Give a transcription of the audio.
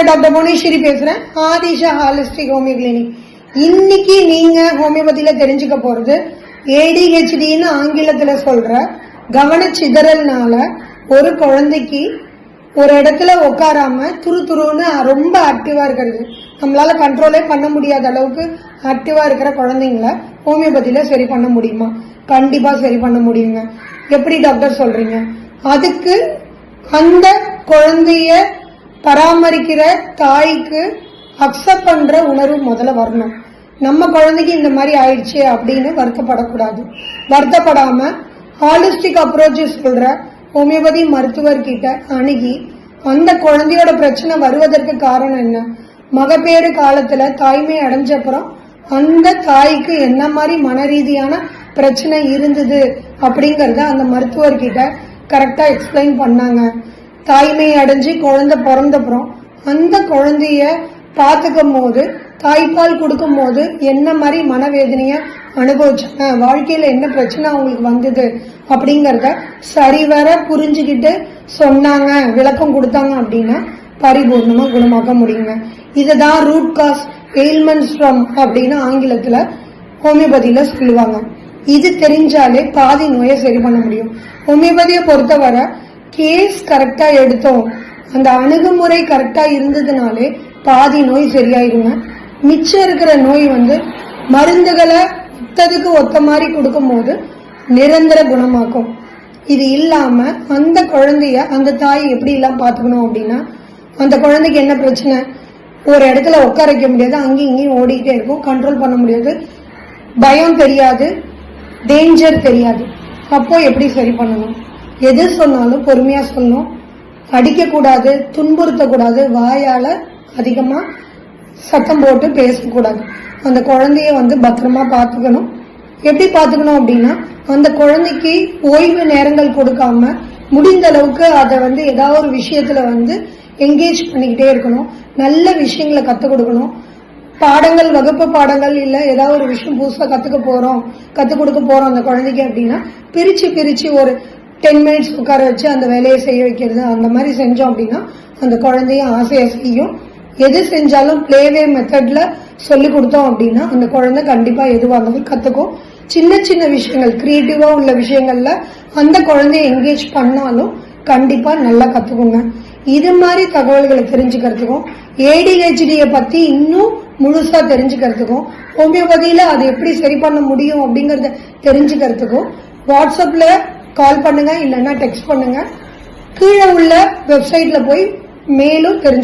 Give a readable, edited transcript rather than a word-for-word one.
Doctor Bhuvaneswari பேசுறேன். Aadhisha holistic homeo clinic. இன்னைக்கு நீங்க ஹோமியோபதியில தெரிஞ்சுக்க போறது ஏடிஹெச்டின்னு ஆங்கிலத்துல சொல்ற கவனச்சிதறல்னால ஒரு குழந்தைக்கு ஒரு இடத்துல உட்காராம துருன்னு ரொம்ப ஆக்டிவா இருக்கிறது, நம்மளால கண்ட்ரோலே பண்ண முடியாத அளவுக்கு ஆக்டிவா இருக்கிற குழந்தைங்கள ஹோமியோபதியில சரி பண்ண முடியுமா? கண்டிப்பா சரி பண்ண முடியுங்க. எப்படி டாக்டர் சொல்றீங்க? அதுக்கு அந்த குழந்தைய பராமரிக்கிற தாய்க்கு அக்செப்ட் பண்ற உணர்வு முதல்ல வரணும். நம்ம குழந்தைக்கு இந்த மாதிரி ஆயிடுச்சு அப்படின்னு வருத்தப்படக்கூடாது. வருத்தப்படாம ஹாலிஸ்டிக் அப்ரோச் சொல்ற ஹோமியோபதி மருத்துவர்கிட்ட அணுகி அந்த குழந்தையோட பிரச்சனை வருவதற்கு காரணம் என்ன, மகப்பேறு காலத்துல தாய்மை அடைஞ்சப்புறம் அந்த தாய்க்கு என்ன மாதிரி மன ரீதியான பிரச்சனை இருந்தது அப்படிங்கறத அந்த மருத்துவர்கிட்ட கரெக்டா எக்ஸ்பிளைன் பண்ணாங்க. தாய்மை அடைஞ்சு குழந்தை பிறந்தப்புறம் அந்த குழந்தைய பார்த்துக்கும் போது தாய்ப்பால் கொடுக்கும் போது என்ன மாதிரி மனவேதனைய அனுபவிச்சாங்க, வாழ்க்கையில என்ன பிரச்சனை அவங்களுக்கு வந்தது அப்படிங்கறத சரிவர புரிஞ்சுக்கிட்டு சொன்னாங்க, விளக்கம் கொடுத்தாங்க அப்படின்னா பரிபூர்ணமா குணமாக்க முடியுங்க. இதுதான் ரூட் காஸ் எயில்மெண்ட்ஸ் ஃப்ரம் அப்படின்னு ஆங்கிலத்துல ஹோமியோபதியில சொல்லுவாங்க. இது தெரிஞ்சாலே பாதி நோயை சரி பண்ண முடியும். ஹோமியோபதியை பொறுத்தவரை கேஸ் கரெக்டா எடுத்தோம், அந்த அணுகுமுறை கரெக்டா இருந்ததுனாலே பாதி நோய் சரியாயிருங்க. மிச்சம் இருக்கிற நோய் மருந்துகளை ஒத்ததுக்கு ஒத்த மாதிரி கொடுக்கும் போது நிரந்தர குணமாக்கும். இது இல்லாம அந்த குழந்தைய அந்த தாய் எப்படி எல்லாம் பாத்துக்கணும் அப்படின்னா, அந்த குழந்தைக்கு என்ன பிரச்சனை, ஒரு இடத்துல உட்கார வைக்க முடியாது, அங்கேயும் இங்கேயும் ஓடிக்கிட்டே இருக்கும், கண்ட்ரோல் பண்ண முடியாது, பயம் தெரியாது, டேஞ்சர் தெரியாது. அப்போ எப்படி சரி பண்ணணும்? எது சொன்னாலும் பொறுமையா சொல்லணும், அடிக்க கூடாது, துன்புறுத்தக்கூடாது, வாயால அதிகமா சத்தம் போட்டு பேசக்கூடாது. அந்த குழந்தைய பத்திரமா பாத்துக்கணும். எப்படி பாத்துக்கணும் அப்படின்னா, அந்த குழந்தைக்கு ஓய்வு நேரங்கள் கொடுக்காம முடிந்த அளவுக்கு அதை ஏதாவது ஒரு விஷயத்துல என்கேஜ் பண்ணிக்கிட்டே இருக்கணும். நல்ல விஷயங்களை கத்துக் கொடுக்கணும். பாடங்கள், வகுப்பு பாடங்கள் இல்ல ஏதாவது ஒரு விஷயம் புதுசா கத்துக் கொடுக்க போறோம் அந்த குழந்தைக்கு அப்படின்னா பிரிச்சு ஒரு 10 மினிட்ஸ் உட்கார வச்சு அந்த வேலையை செய்ய வைக்கிறது, அந்த மாதிரி செஞ்சோம் அப்படின்னா அந்த குழந்தைய ஆசையா செய்யும். எது செஞ்சாலும் பிளேவே மெத்தட்ல சொல்லி கொடுத்தோம் அப்படின்னா அந்த குழந்தை கண்டிப்பா எதுவாக இருந்தாலும் கத்துக்கும். சின்ன சின்ன விஷயங்கள், கிரியேட்டிவா உள்ள விஷயங்கள்ல அந்த குழந்தைய என்கேஜ் பண்ணாலும் கண்டிப்பா நல்லா கத்துக்குங்க. இது மாதிரி தகவல்களை தெரிஞ்சுக்கிறதுக்கும் ஏடிஹெச்டிய பத்தி இன்னும் முழுசா தெரிஞ்சுக்கிறதுக்கும் ஹோமியோபதியில அதை எப்படி சரி பண்ண முடியும் அப்படிங்கறத தெரிஞ்சுக்கிறதுக்கும் வாட்ஸ்அப்ல கால் பண்ணுங்க, இல்லைன்னா டெக்ஸ்ட் பண்ணுங்க. கீழே உள்ள வெப்சைட்ல போய் மேலும் தெரிஞ்சு